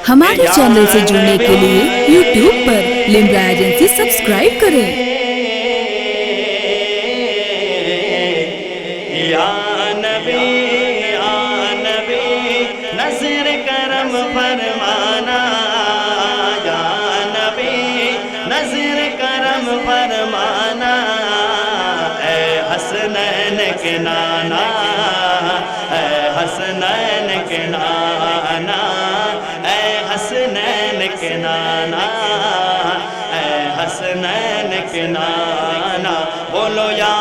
हमारे चैनल से जुड़ने के लिए YouTube पर लिम्रा एजेंसी सब्सक्राइब करें। या नबी नज़र करम फरमाना, या नबी नज़र करम फरमाना, ऐ हसनैन के नाना, ऐ हसनैन के नाना, ऐ हसनैन के नाना, ऐ हसनैन के नाना। बोलो या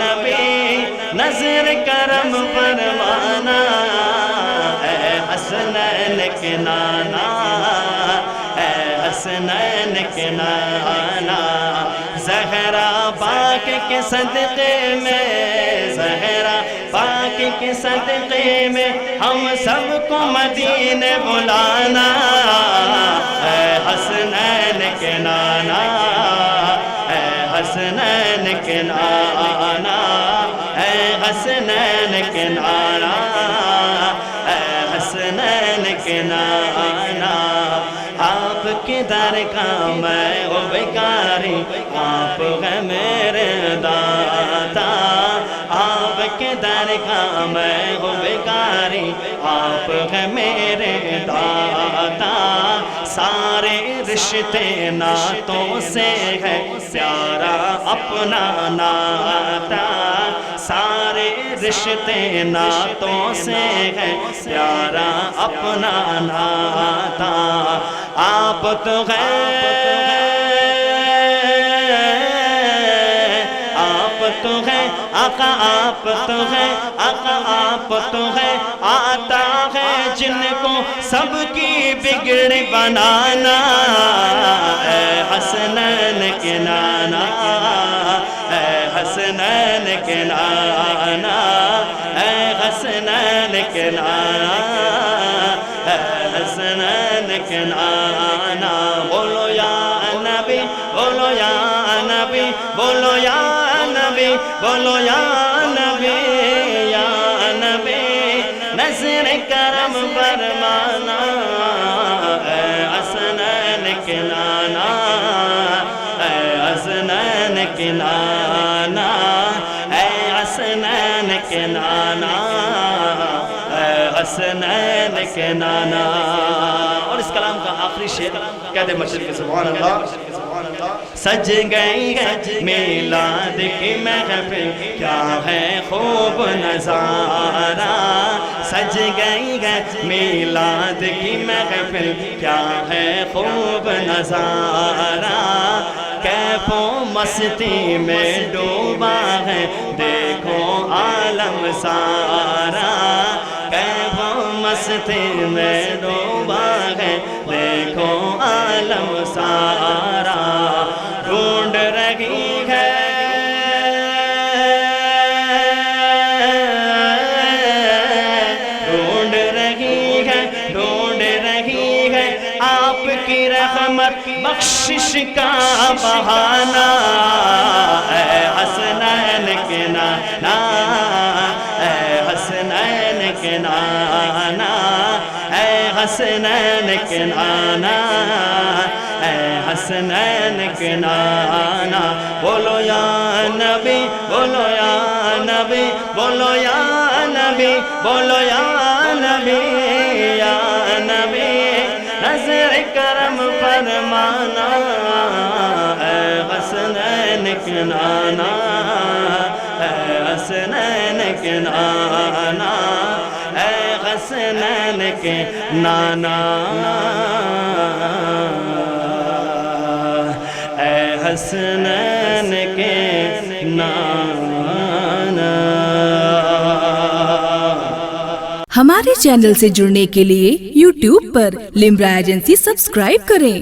नबी नज़र करम फरमाना, ऐ हसनैन के नाना, ऐ हसनैन के नाना। ज़हरा पाक के सदक़े में, ज़हरा पाक के सदक़े में हम सबको मदीने बुलाना, ऐ हसनैन के नाना, ऐ हसनैन के नाना, ऐ हसनैन के नाना, ऐ हसनैन के नाना। आपके दर का मैं ओ बेकारी, आप है मेरे दाता। आपके दर का मैं ओ बेकारी, आप है मेरे दाता। सारे रिश्ते नातों से है प्यारा अपना नाता, सारे रिश्ते नातों से है प्यारा अपना नाता। आप तो हैं, आप तो हैं आका, आप तो हैं आका, आप तो हैं आता है जिनको सबकी बिगड़ बनाना, ऐ हसनैन के नाना, ऐ हसनैन के नाना, ऐ हसनैन के नाना, ऐ हसनैन के नाना। बोलो या नबी, बोलो या नबी, बोलो या नबी, बोलो या नबी, या नबी नज़र करम फरमाना, ऐ हसनैन के नाना, ऐ हसनैन के नाना, ऐ हसनैन के नाना, ऐ हसनैन के नाना। और इस कलाम का आखिरी शेर कहते मशरिक़ सुभान अल्लाह। सज गई है मीलाद की महफिल, क्या है खूब नज़ारा। सज गई है मीलाद की महफिल, क्या है खूब नज़ारा। कैफो मस्ती में डूबा है देखो आलम सारा, कैफो मस्ती में डूबा है देखो आलम सारा। ढूंढ रही है, ढूंढ रही है, ढूंढ रही है आपकी रहमत बख्शिश का बहाना, ऐ हसनैन के नाना, ऐ हसनैन के नाना, ऐ हसनैन के नाना, ऐ हसनैन के नाना। बोलो या नबी, बोलो या नबी, बोलो या नबी, बोलो या नबी, या नबी नज़र करम फरमाना, ऐ हसनैन के नाना, ऐ हसनैन के नाना, ऐ हसनैन के नाना, ऐ हसनैन के नाना। हमारे चैनल से जुड़ने के लिए YouTube पर लिम्रा एजेंसी सब्सक्राइब करें।